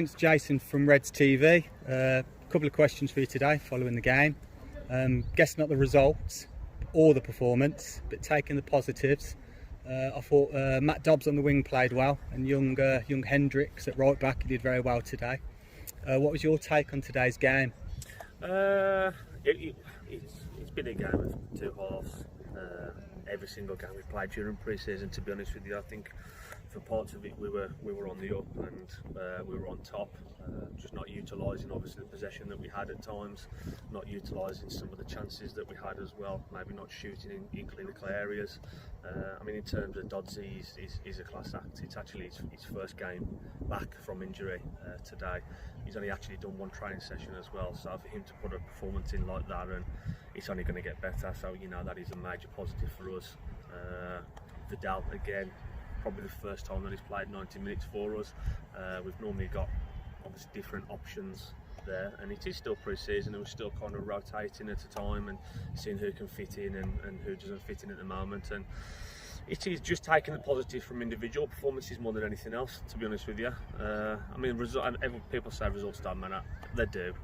It's Jason from Reds TV. A couple of questions for you today following the game. Guessing not the results or the performance, but taking the positives. I thought Matt Dobbs on the wing played well, and young Hendricks at right back, he did very well today. What was your take on today's game? It's been a game of two halves. Every single game we played during pre-season, to be honest with you, I think for parts of it we were on the up and we were on top, just not utilising obviously the possession that we had at times, not utilising some of the chances that we had as well, maybe not shooting in clinical areas. I mean, in terms of Dodsey, he's a class act. It's actually his first game back from injury today. He's only actually done one training session as well, so for him to put a performance in like that, and it's only going to get better, so you know that is a major positive for us. Vidal again, probably the first time that he's played 90 minutes for us. We've normally got obviously different options there, and it is still pre-season and we're still kind of rotating at a time and seeing who can fit in and who doesn't fit in at the moment. And it is just taking the positive from individual performances more than anything else, to be honest with you. I mean, people say results don't matter. They do,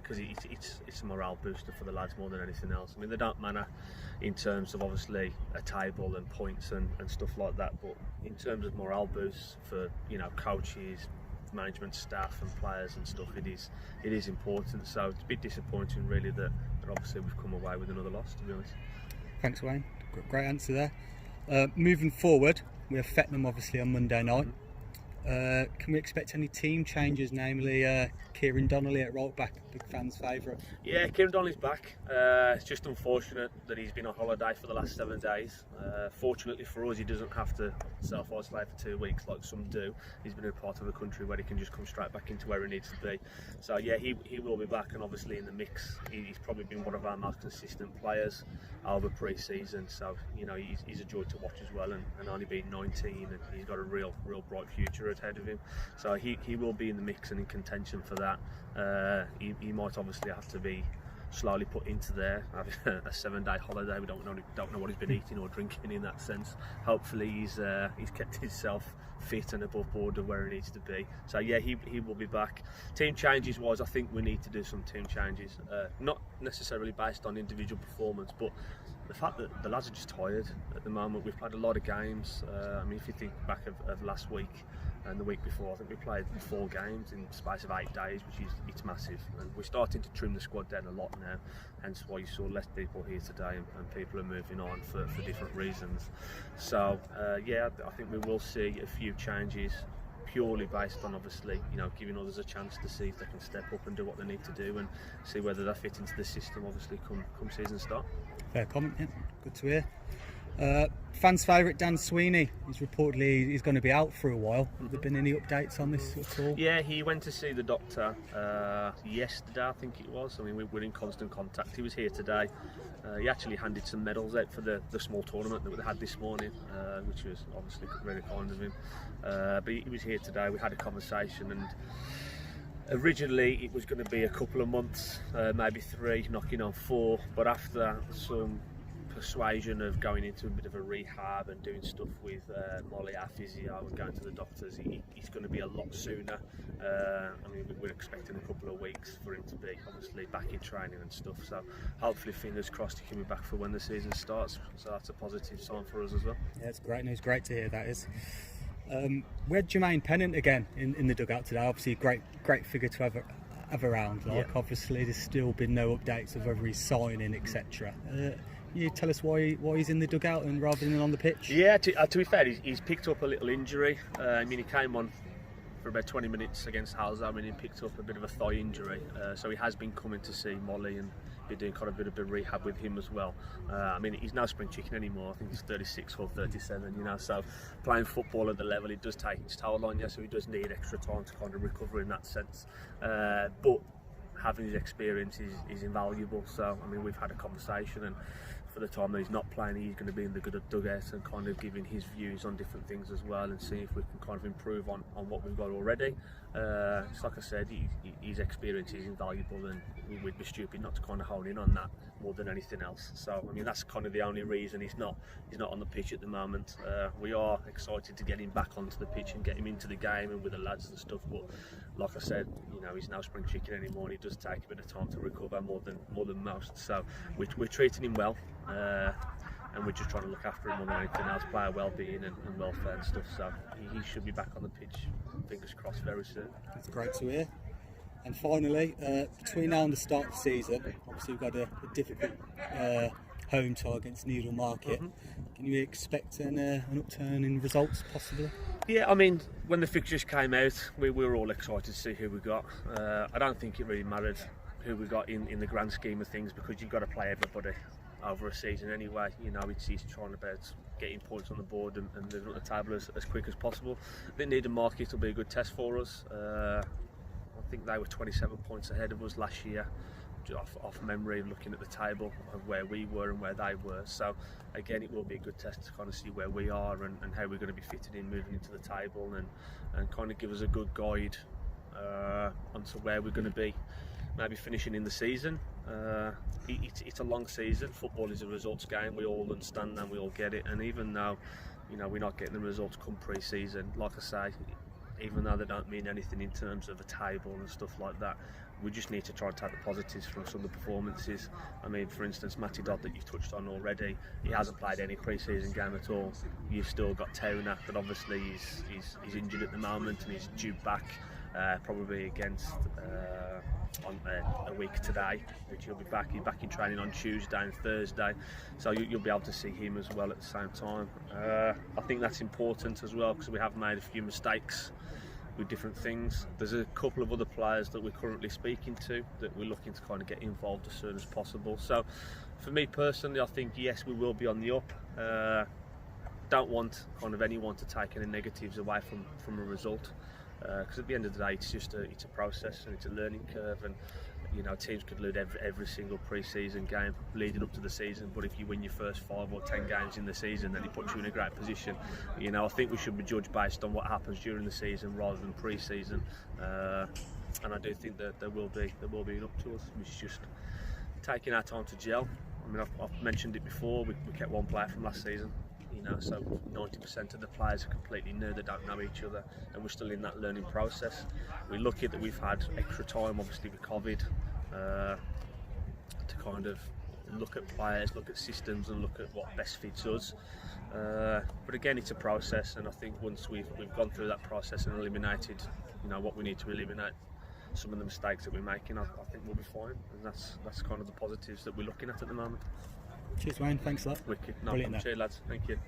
because it's a morale booster for the lads more than anything else. I mean, they don't matter in terms of obviously a table and points and stuff like that, but in terms of morale boosts for, you know, coaches, management staff and players and stuff, it is important. So it's a bit disappointing really that obviously we've come away with another loss, to be honest. Thanks, Wayne. Great answer there. Moving forward, we have Fettenham obviously on Monday night. Can we expect any team changes, namely Kieran Donnelly at right back, big fans' favourite? Yeah, Kieran Donnelly's back. It's just unfortunate that he's been on holiday for the last 7 days. Fortunately for us, he doesn't have to self-isolate for 2 weeks like some do. He's been in a part of the country where he can just come straight back into where he needs to be. So yeah, he will be back, and obviously in the mix, he's probably been one of our most consistent players over pre-season. So you know, he's a joy to watch as well, and only being 19, and he's got a real bright future ahead of him. So he will be in the mix and in contention for that. He might obviously have to be slowly put into there, having a 7-day holiday. We don't know what he's been eating or drinking in that sense. Hopefully he's kept himself fit and above board of where he needs to be. So yeah, he will be back. Team changes wise, I think we need to do some team changes, not necessarily based on individual performance, but the fact that the lads are just tired at the moment. We've played a lot of games. I mean, if you think back of last week and the week before, I think we played 4 games in the space of 8 days, it's massive. And we're starting to trim the squad down a lot now, hence why you saw less people here today, and people are moving on for different reasons. So yeah, I think we will see a few changes, purely based on obviously, you know, giving others a chance to see if they can step up and do what they need to do, and see whether they fit into the system obviously come season start. Fair comment, yeah. Good to hear. Fans' favourite Dan Sweeney, he's going to be out for a while. Have there been any updates on this at all? Yeah, he went to see the doctor yesterday, I think it was. I mean, we're in constant contact. He was here today. He actually handed some medals out for the small tournament that we had this morning, which was obviously really kind of him. But he was here today. We had a conversation, and originally it was going to be a couple of months, maybe 3, knocking on 4, but after some persuasion of going into a bit of a rehab and doing stuff with Molly, our physio, and going to the doctors, he's going to be a lot sooner. I mean, we're expecting a couple of weeks for him to be obviously back in training and stuff, so hopefully fingers crossed he can be back for when the season starts, so that's a positive sign for us as well. Yeah, it's great news, great to hear that is. We had Jermaine Pennant again in the dugout today. Obviously a great figure to have around. Like, yeah. Obviously there's still been no updates of whether he's signing, etc. You tell us why he's in the dugout and rather than on the pitch? Yeah, to be fair, he's picked up a little injury. I mean, he came on for about 20 minutes against Halsam, and he picked up a bit of a thigh injury. So he has been coming to see Molly and be doing kind of a bit of rehab with him as well. I mean, he's no spring chicken anymore. I think he's 36 or 37, you know, so playing football at the level, it does take its toll on you, so he does need extra time to kind of recover in that sense. But having his experience is invaluable. So I mean, we've had a conversation, and for the time that he's not playing, he's going to be in the good dugout and kind of giving his views on different things as well, and see if we can kind of improve on what we've got already. It's like I said, his experience is invaluable, and we'd be stupid not to kind of hone in on that more than anything else. So I mean, that's kind of the only reason he's not on the pitch at the moment. We are excited to get him back onto the pitch and get him into the game and with the lads and stuff, but like I said, you know, he's no spring chicken anymore, and it does take a bit of time to recover more than most. So we're treating him well, and we're just trying to look after him more than anything else, player well-being and welfare and stuff. So he should be back on the pitch, fingers crossed, very soon. That's great to hear. And finally, between now and the start of the season, obviously we've got a difficult home tie against Needle Market. Can you expect an upturn in results possibly? Yeah, I mean, when the fixtures came out, we were all excited to see who we got. I don't think it really mattered who we got in the grand scheme of things, because you've got to play everybody over a season anyway. You know, it's trying about getting points on the board and moving up the table as quick as possible. I think Needham Market will be a good test for us. I think they were 27 points ahead of us last year, off memory, looking at the table of where we were and where they were. So again, it will be a good test to kind of see where we are and how we're going to be fitting in moving into the table, and kind of give us a good guide onto where we're going to be maybe finishing in the season. It's a long season. Football is a results game. We all understand that, we all get it, and even though, you know, we're not getting the results come pre-season, like I say, even though they don't mean anything in terms of a table and stuff like that, we just need to try and take the positives from some of the performances. I mean, for instance, Matty Dodd, that you've touched on already, he hasn't played any pre-season game at all. You've still got Towner, that obviously he's injured at the moment, and he's due back probably against on a week today, which he'll be back. He's back in training on Tuesday and Thursday, so you'll be able to see him as well at the same time. I think that's important as well, because we have made a few mistakes with different things. There's a couple of other players that we're currently speaking to that we're looking to kind of get involved as soon as possible. So for me personally, I think yes, we will be on the up. Don't want kind of anyone to take any negatives away from a result, because at the end of the day, it's a process and it's a learning curve, and you know, teams could lose every single pre-season game leading up to the season, but if you win your first 5 or 10 games in the season, then it puts you in a great position. You know, I think we should be judged based on what happens during the season rather than pre-season, and I do think that there will be an up to us. It's just taking our time to gel. I mean, I've mentioned it before, we kept one player from last season. You know, so 90% of the players are completely new, they don't know each other, and we're still in that learning process. We're lucky that we've had extra time, obviously with COVID, to kind of look at players, look at systems, and look at what best fits us. But again, it's a process, and I think once we've gone through that process and eliminated, you know, what we need to eliminate, some of the mistakes that we're making, I think we'll be fine, and that's kind of the positives that we're looking at the moment. Cheers, Wayne. Thanks a lot. Wicked. Brilliant. Cheers, lads. Thank you.